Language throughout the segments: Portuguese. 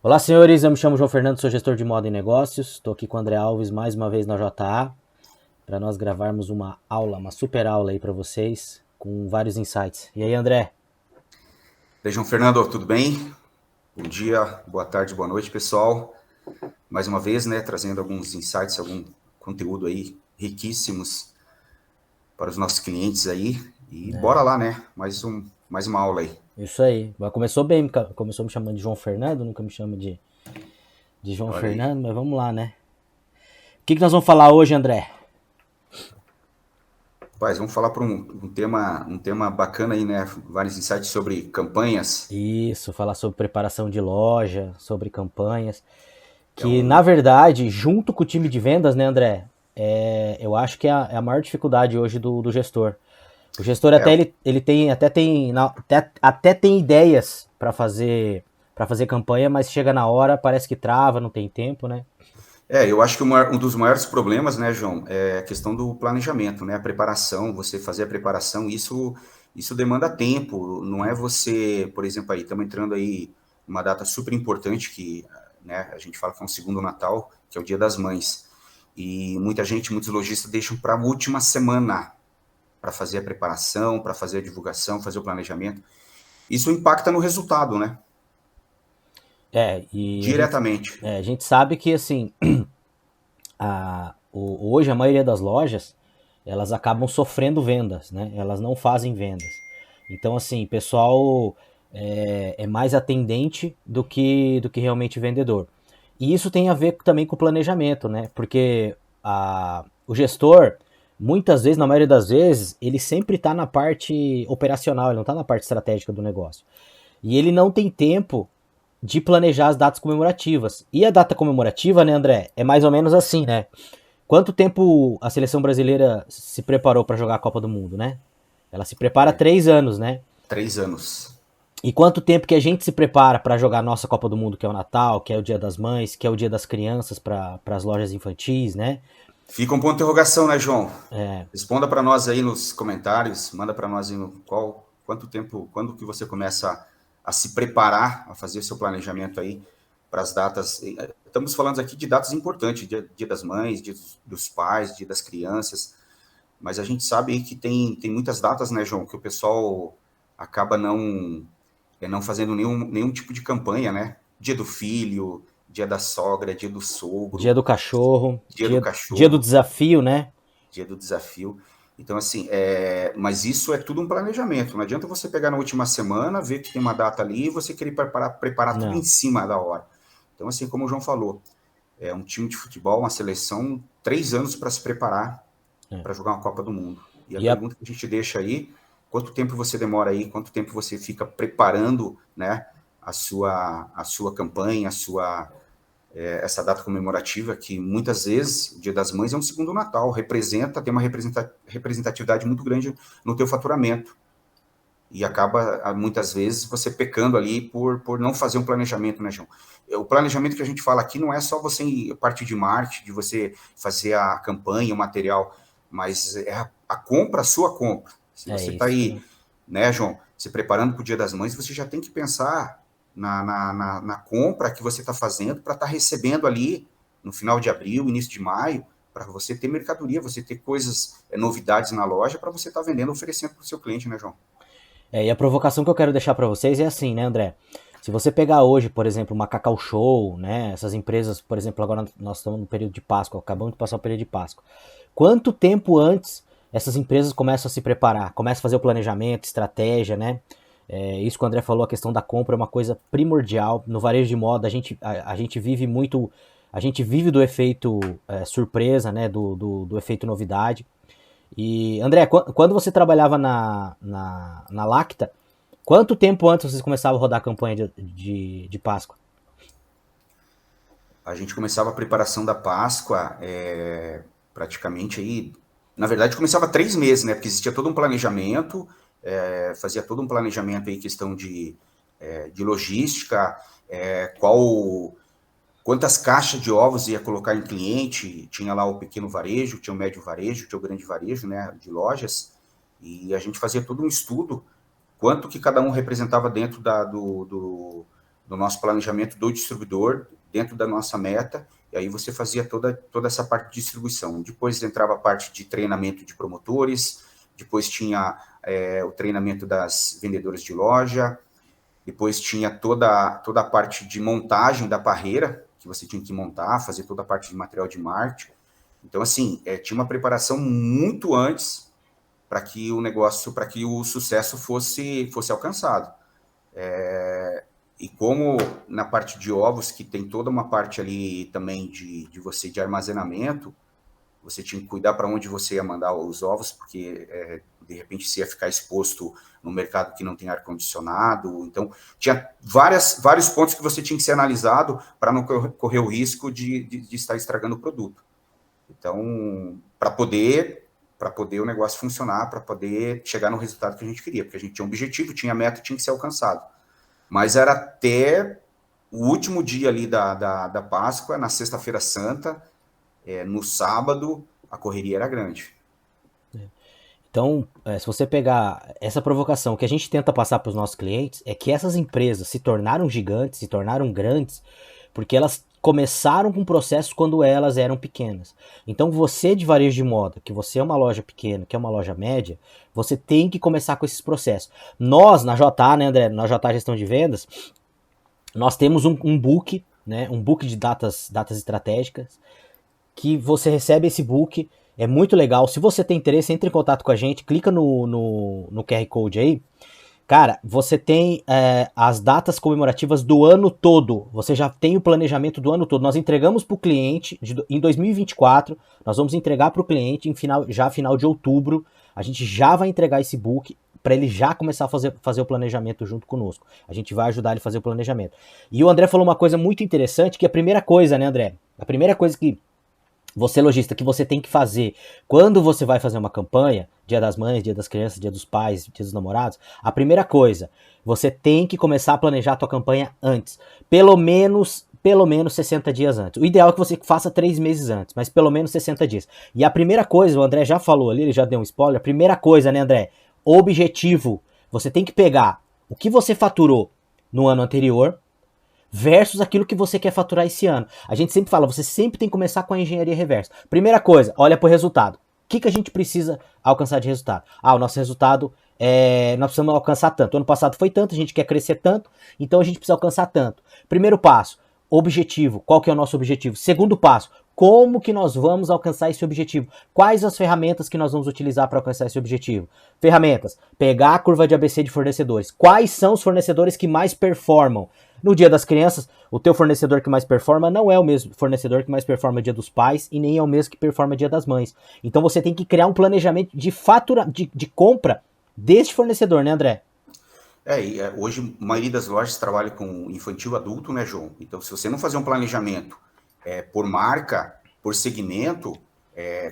Olá, senhores. Eu me chamo João Fernando, sou gestor de moda e negócios. Estou aqui com o André Alves mais uma vez na JA para nós gravarmos uma aula, uma super aula aí para vocês com vários insights. E aí, André? E aí, João Fernando, tudo bem? Bom dia, boa tarde, boa noite, pessoal. Mais uma vez, né, trazendo alguns insights, algum conteúdo aí riquíssimos para os nossos clientes aí. E bora lá, né? Mais uma aula aí. Isso aí. Começou bem, começou me chamando de João Fernando, nunca me chama de João Olha aí. Fernando, mas vamos lá, né? O que nós vamos falar hoje, André? Rapaz, vamos falar para um tema bacana aí, né? Vários insights sobre campanhas. Isso, falar sobre preparação de loja, sobre campanhas. É Que, na um, verdade, junto com o time de vendas, né, André? Eu acho que é a maior dificuldade hoje do gestor. O gestor é, até tem ideias para fazer campanha, mas chega na hora, parece que trava, não tem tempo, né? eu acho que um dos maiores problemas, né, João, é a questão do planejamento, né? A preparação, você fazer a preparação, isso demanda tempo. Não é você, por exemplo, aí, estamos entrando aí numa data super importante que, né, a gente fala que é um segundo Natal, que é o Dia das Mães. E muitos lojistas deixam para a última semana para fazer a preparação, para fazer a divulgação, fazer o planejamento. Isso impacta no resultado, né? E Diretamente. a gente sabe que, assim, hoje a maioria das lojas, elas acabam sofrendo vendas, né? Elas não fazem vendas. Então, assim, o pessoal é mais atendente do que realmente vendedor. E isso tem a ver também com o planejamento, né? Porque o gestor, muitas vezes, na maioria das vezes, ele sempre está na parte operacional, ele não está na parte estratégica do negócio. E ele não tem tempo de planejar as datas comemorativas. E a data comemorativa, né, André, é mais ou menos assim, né? Quanto tempo a seleção brasileira se preparou para jogar a Copa do Mundo, né? Ela se prepara há 3 anos, né? 3 anos. E quanto tempo que a gente se prepara para jogar a nossa Copa do Mundo, que é o Natal, que é o Dia das Mães, que é o Dia das Crianças para as lojas infantis, né? Fica um ponto de interrogação, né, João? Responda para nós aí nos comentários, manda para nós aí quanto tempo, quando que você começa a se preparar, a fazer seu planejamento aí para as datas. Estamos falando aqui de datas importantes, dia das mães, dia dos pais, dia das crianças, mas a gente sabe aí que tem muitas datas, né, João, que o pessoal acaba não fazendo nenhum tipo de campanha, né? Dia do filho, dia da sogra, dia do Dia sogro, do cachorro, dia do dia do cachorro, desafio, né? dia do desafio. Então, assim, mas isso é tudo um planejamento. Não adianta você pegar na última semana, ver que tem uma data ali e você querer preparar tudo em Não. cima da hora. Então, assim, como o João falou, é um time de futebol, uma seleção, 3 anos para se preparar É. para jogar uma Copa do Mundo. E a E a, pergunta que a gente deixa aí, quanto tempo você demora aí, quanto tempo você fica preparando, né, a sua campanha, essa data comemorativa, que muitas vezes o Dia das Mães é um segundo Natal, tem uma representatividade muito grande no teu faturamento. E acaba, muitas vezes, você pecando ali por não fazer um planejamento, né, João? O planejamento que a gente fala aqui não é só você partir de marketing, de você fazer a campanha, o material, mas é a compra, a sua compra. Se é você está isso. aí, né, João, se preparando para o Dia das Mães, você já tem que pensar na compra que você está fazendo para estar recebendo ali no final de abril, início de maio, para você ter mercadoria, você ter coisas, novidades na loja para você estar vendendo, oferecendo para o seu cliente, né, João? E a provocação que eu quero deixar para vocês é assim, né, André? Se você pegar hoje, por exemplo, uma Cacau Show, né? Essas empresas, por exemplo, agora nós estamos no período de Páscoa, acabamos de passar o período de Páscoa. Quanto tempo antes essas empresas começam a se preparar, começam a fazer o planejamento, estratégia, né? Isso que o André falou, a questão da compra é uma coisa primordial. No varejo de moda, a gente vive muito. A gente vive do efeito surpresa, né? Do efeito novidade. E, André, quando você trabalhava na Lacta, quanto tempo antes vocês começavam a rodar a campanha de Páscoa? A gente começava a preparação da Páscoa praticamente aí. Na verdade, começava 3 meses, né? Porque existia todo um planejamento, fazia todo um planejamento aí, questão de logística, quantas caixas de ovos ia colocar em cliente, tinha lá o pequeno varejo, tinha o médio varejo, tinha o grande varejo, né? De lojas, e a gente fazia todo um estudo, quanto que cada um representava dentro do nosso planejamento do distribuidor, dentro da nossa meta, e aí você fazia toda essa parte de distribuição. Depois entrava a parte de treinamento de promotores, depois tinha o treinamento das vendedoras de loja, depois tinha toda a parte de montagem da parreira, que você tinha que montar, fazer toda a parte de material de marketing. Então, assim, tinha uma preparação muito antes para que o negócio, para que o sucesso fosse alcançado. E como na parte de ovos, que tem toda uma parte ali também de você de armazenamento, você tinha que cuidar para onde você ia mandar os ovos, porque de repente você ia ficar exposto no mercado que não tem ar-condicionado. Então, tinha vários pontos que você tinha que ser analisado para não correr o risco de estar estragando o produto. Então, para poder o negócio funcionar, para poder chegar no resultado que a gente queria, porque a gente tinha um objetivo, tinha meta, tinha que ser alcançado. Mas era até o último dia ali da Páscoa, na Sexta-feira Santa, no sábado, a correria era grande. Então, se você pegar essa provocação, o que a gente tenta passar para os nossos clientes é que essas empresas se tornaram gigantes, se tornaram grandes, porque elas começaram com processos quando elas eram pequenas. Então, você de varejo de moda, que você é uma loja pequena, que é uma loja média, você tem que começar com esses processos. Nós, na JA, né, André, na JA Gestão de Vendas, nós temos um book, né, um book de datas estratégicas, que você recebe esse book. É muito legal. Se você tem interesse, entre em contato com a gente, clica no QR Code aí. Cara, você tem as datas comemorativas do ano todo. Você já tem o planejamento do ano todo. Nós entregamos para o cliente em 2024. Nós vamos entregar para o cliente já final de outubro. A gente já vai entregar esse book para ele já começar a fazer o planejamento junto conosco. A gente vai ajudar ele a fazer o planejamento. E o André falou uma coisa muito interessante, que a primeira coisa, né, André? A primeira coisa que você, lojista, que você tem que fazer quando você vai fazer uma campanha, Dia das Mães, Dia das Crianças, Dia dos Pais, Dia dos Namorados, a primeira coisa, você tem que começar a planejar a tua campanha antes. Pelo menos 60 dias antes. O ideal é que você faça 3 meses antes, mas pelo menos 60 dias. E a primeira coisa, o André já falou ali, ele já deu um spoiler, a primeira coisa, né, André? Objetivo. Você tem que pegar o que você faturou no ano anterior, versus aquilo que você quer faturar esse ano. A gente sempre fala, você sempre tem que começar com a engenharia reversa. Primeira coisa, olha para o resultado. O que a gente precisa alcançar de resultado? O nosso resultado nós precisamos alcançar tanto. O ano passado foi tanto, a gente quer crescer tanto, então a gente precisa alcançar tanto. Primeiro passo, objetivo. Qual que é o nosso objetivo? Segundo passo, como que nós vamos alcançar esse objetivo? Quais as ferramentas que nós vamos utilizar para alcançar esse objetivo? Ferramentas, pegar a curva de ABC de fornecedores. Quais são os fornecedores que mais performam? No Dia das Crianças, o teu fornecedor que mais performa não é o mesmo fornecedor que mais performa Dia dos Pais e nem é o mesmo que performa Dia das Mães. Então você tem que criar um planejamento de compra deste fornecedor, né, André? Hoje a maioria das lojas trabalha com infantil adulto, né, João? Então, se você não fazer um planejamento por marca, por segmento,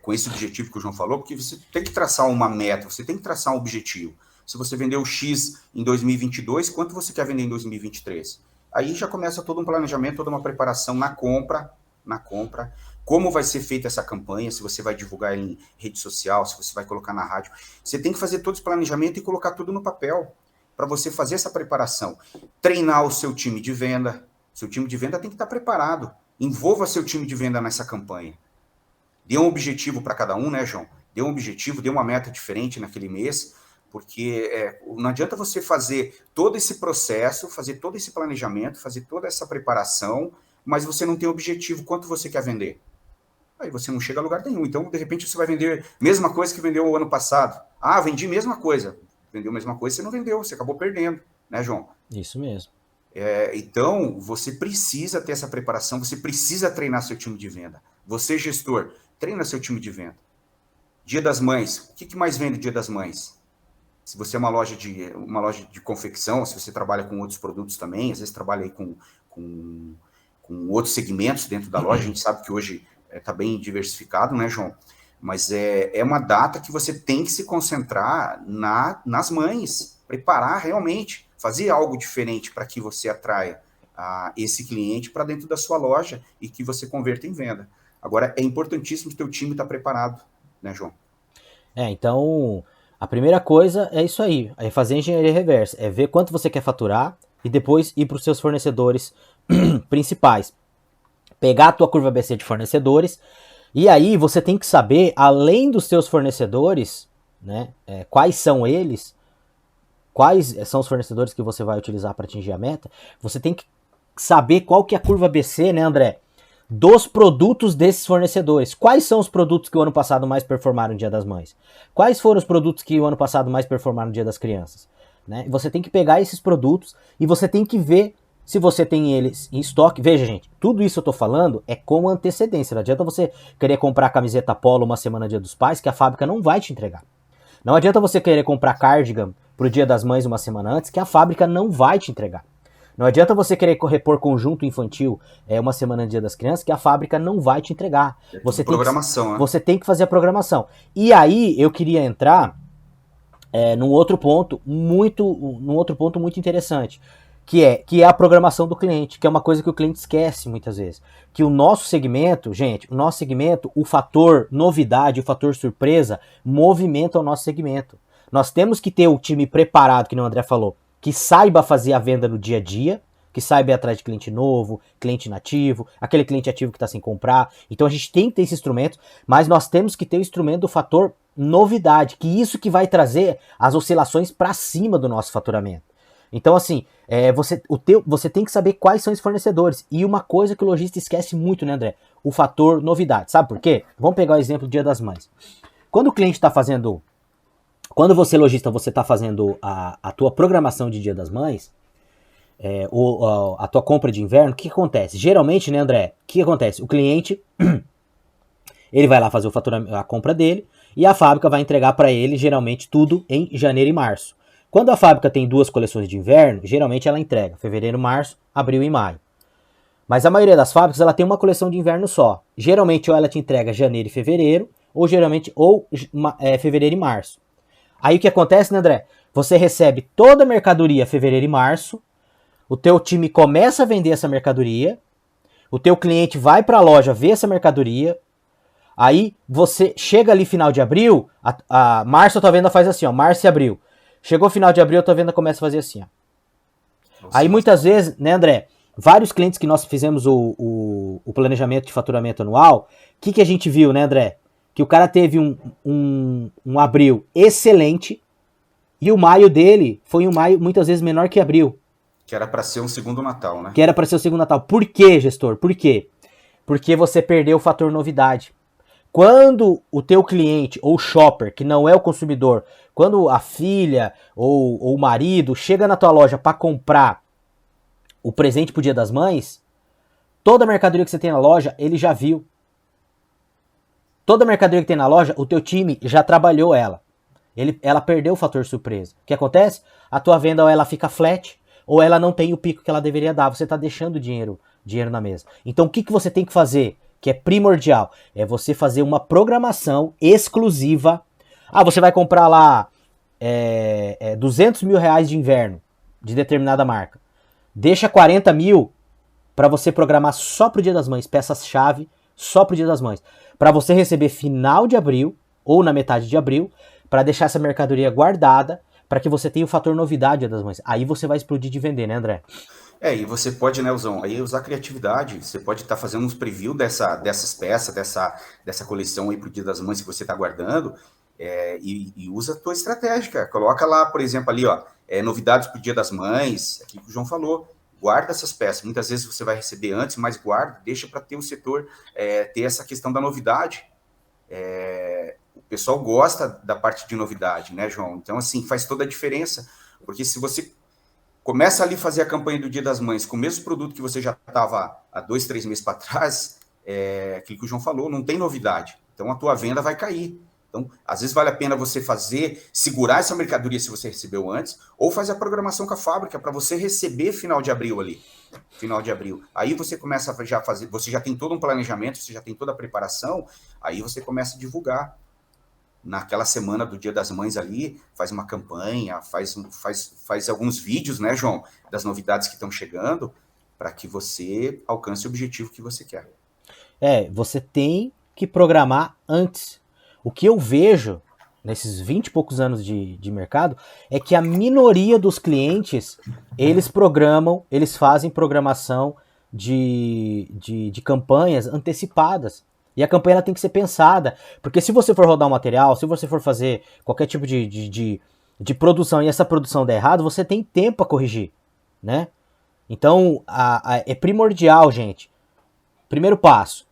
com esse objetivo que o João falou, porque você tem que traçar uma meta, você tem que traçar um objetivo. Se você vendeu X em 2022, quanto você quer vender em 2023? Aí já começa todo um planejamento, toda uma preparação na compra, como vai ser feita essa campanha, se você vai divulgar em rede social, se você vai colocar na rádio. Você tem que fazer todo esse planejamento e colocar tudo no papel, para você fazer essa preparação. Treinar o seu time de venda. Seu time de venda tem que estar preparado. Envolva seu time de venda nessa campanha. Dê um objetivo para cada um, né, João? Dê um objetivo, dê uma meta diferente naquele mês, porque não adianta você fazer todo esse processo, fazer todo esse planejamento, fazer toda essa preparação, mas você não tem objetivo, quanto você quer vender. Aí você não chega a lugar nenhum. Então, de repente, você vai vender a mesma coisa que vendeu o ano passado. Vendi a mesma coisa. Vendeu a mesma coisa, você não vendeu, você acabou perdendo, né, João? Isso mesmo. Então, você precisa ter essa preparação, você precisa treinar seu time de venda. Você, gestor, treina seu time de venda. Dia das Mães, o que mais vende Dia das Mães? Se você é uma loja de confecção, se você trabalha com outros produtos também, às vezes trabalha aí com outros segmentos dentro da loja, a gente sabe que hoje está bem diversificado, né, João? Mas é uma data que você tem que se concentrar nas mães, preparar realmente, fazer algo diferente para que você atraia esse cliente para dentro da sua loja e que você converta em venda. Agora, é importantíssimo que o teu time está preparado, né, João? Então, a primeira coisa é isso aí, é fazer engenharia reversa, é ver quanto você quer faturar, e depois ir para os seus fornecedores principais. Pegar a tua curva ABC de fornecedores, e aí você tem que saber, além dos seus fornecedores, né, quais são eles, quais são os fornecedores que você vai utilizar para atingir a meta, você tem que saber qual que é a curva ABC, né, André, dos produtos desses fornecedores. Quais são os produtos que o ano passado mais performaram no Dia das Mães? Quais foram os produtos que o ano passado mais performaram no Dia das Crianças? Né? Você tem que pegar esses produtos e você tem que ver se você tem eles em estoque. Veja, gente, tudo isso eu tô falando é com antecedência. Não adianta você querer comprar camiseta polo uma semana Dia dos Pais, que a fábrica não vai te entregar. Não adianta você querer comprar cardigan pro Dia das Mães uma semana antes, que a fábrica não vai te entregar. Não adianta você querer repor conjunto infantil uma semana no Dia das Crianças, que a fábrica não vai te entregar. Você tem que fazer a programação. E aí eu queria entrar num outro ponto muito interessante, que é a programação do cliente, que é uma coisa que o cliente esquece muitas vezes. Que o nosso segmento, gente, o fator novidade, o fator surpresa, movimenta o nosso segmento. Nós temos que ter o time preparado, que o André falou, que saiba fazer a venda no dia a dia, que saiba ir atrás de cliente novo, cliente inativo, aquele cliente ativo que está sem comprar. Então a gente tem que ter esse instrumento, mas nós temos que ter o instrumento do fator novidade, que isso que vai trazer as oscilações para cima do nosso faturamento. Então, assim, você tem que saber quais são os fornecedores. E uma coisa que o lojista esquece muito, né, André? O fator novidade. Sabe por quê? Vamos pegar o exemplo do Dia das Mães. Quando o cliente está fazendo... Quando você, lojista, você está fazendo a tua programação de Dia das Mães, ou a tua compra de inverno, o que acontece? Geralmente, né, André? O que acontece? O cliente, ele vai lá fazer a compra dele, e a fábrica vai entregar para ele, geralmente, tudo em janeiro e março. Quando a fábrica tem 2 coleções de inverno, geralmente ela entrega fevereiro, março, abril e maio. Mas a maioria das fábricas ela tem uma coleção de inverno só. Geralmente ou ela te entrega janeiro e fevereiro, ou fevereiro e março. Aí o que acontece, né, André? Você recebe toda a mercadoria fevereiro e março, o teu time começa a vender essa mercadoria, o teu cliente vai para a loja ver essa mercadoria, aí você chega ali final de abril, março a tua venda faz assim, ó, março e abril. Chegou final de abril, a tua venda começa a fazer assim, ó. Aí muitas vezes, né, André, vários clientes que nós fizemos o planejamento de faturamento anual, o que a gente viu, né, André? Que o cara teve um abril excelente e o maio dele foi um maio muitas vezes menor que abril. Que era para ser um segundo Natal, né? Que era para ser o segundo Natal. Por quê, gestor? Por quê? Porque você perdeu o fator novidade. Quando o teu cliente ou shopper, que não é o consumidor, quando a filha ou o marido chega na tua loja para comprar o presente pro Dia das Mães, toda a mercadoria que você tem na loja, ele já viu. Toda a mercadoria que tem na loja, o teu time já trabalhou ela. Ela perdeu o fator surpresa. O que acontece? A tua venda ou ela fica flat, ou ela não tem o pico que ela deveria dar. Você está deixando dinheiro na mesa. Então o que você tem que fazer? Que é primordial, é você fazer uma programação exclusiva. Você vai comprar lá 200 mil reais de inverno de determinada marca. Deixa 40 mil para você programar só pro Dia das Mães, peças-chave só pro Dia das Mães. Para você receber final de abril ou na metade de abril, para deixar essa mercadoria guardada, para que você tenha o fator novidade Dia das Mães. Aí você vai explodir de vender, né, André? E você pode, né, Uzão, aí usar criatividade, você pode estar fazendo uns preview dessas peças, dessa coleção aí pro Dia das Mães que você está guardando, e usa a tua estratégia, coloca lá, por exemplo, ali, ó, novidades pro Dia das Mães, aqui que o João falou, guarda essas peças, muitas vezes você vai receber antes, mas guarda, deixa para ter o setor, ter essa questão da novidade, o pessoal gosta da parte de novidade, né, João? Então, assim, faz toda a diferença, porque se você começa ali a fazer a campanha do Dia das Mães com o mesmo produto que você já estava há 2, 3 meses para trás, aquilo que o João falou, não tem novidade. Então, a tua venda vai cair. Então, às vezes vale a pena você segurar essa mercadoria se você recebeu antes, ou fazer a programação com a fábrica para você receber final de abril ali. Final de abril. Aí você começa a já fazer, você já tem todo um planejamento, você já tem toda a preparação, aí você começa a divulgar. Naquela semana do Dia das Mães ali, faz uma campanha, faz alguns vídeos, né, João, das novidades que estão chegando, para que você alcance o objetivo que você quer. Você tem que programar antes. O que eu vejo nesses 20 e poucos anos de mercado, é que a minoria dos clientes, eles fazem programação de campanhas antecipadas. E a campanha ela tem que ser pensada, porque se você for rodar um material, se você for fazer qualquer tipo de produção e essa produção der errado, você tem tempo para corrigir, né? Então, é primordial, gente. Primeiro passo,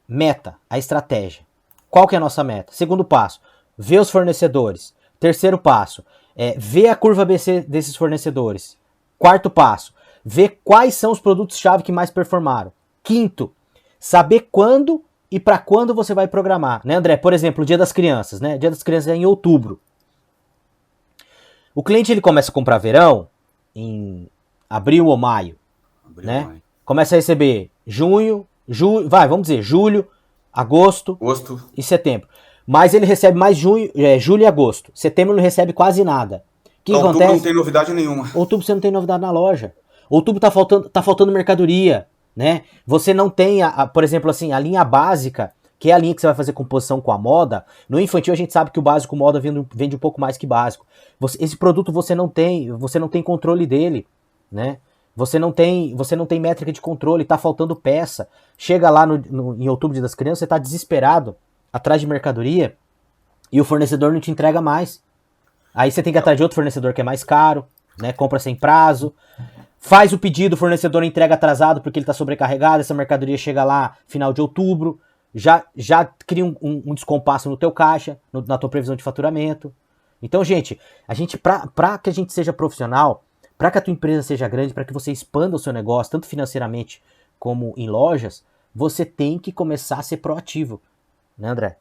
meta, a estratégia. Qual que é a nossa meta? Segundo passo, ver os fornecedores. Terceiro passo, ver a curva ABC desses fornecedores. Quarto passo, ver quais são os produtos-chave que mais performaram. Quinto, saber quando e para quando você vai programar, né, André? Por exemplo, o Dia das Crianças, né? O Dia das Crianças é em outubro. O cliente ele começa a comprar verão em abril ou maio, né? Começa a receber junho, julho, vamos dizer, julho, agosto e setembro. Mas ele recebe mais julho e agosto. Setembro ele não recebe quase nada. O que acontece? Outubro não tem novidade nenhuma. Outubro você não tem novidade na loja. Outubro tá faltando mercadoria, né? Você não tem, por exemplo, assim, a linha básica, que é a linha que você vai fazer composição com a moda. No infantil a gente sabe que o básico moda vende um pouco mais que básico. Esse produto você não tem controle dele, né? Você não tem métrica de controle, tá faltando peça. Chega lá em outubro, Dia das Crianças, você tá desesperado, atrás de mercadoria, e o fornecedor não te entrega mais. Aí você tem que ir atrás de outro fornecedor que é mais caro, né? Compra sem prazo. Faz o pedido, o fornecedor entrega atrasado porque ele está sobrecarregado, essa mercadoria chega lá final de outubro, já cria um descompasso no teu caixa, na tua previsão de faturamento. Então, gente, para que a gente seja profissional, para que a tua empresa seja grande, para que você expanda o seu negócio, tanto financeiramente como em lojas, você tem que começar a ser proativo, né, André?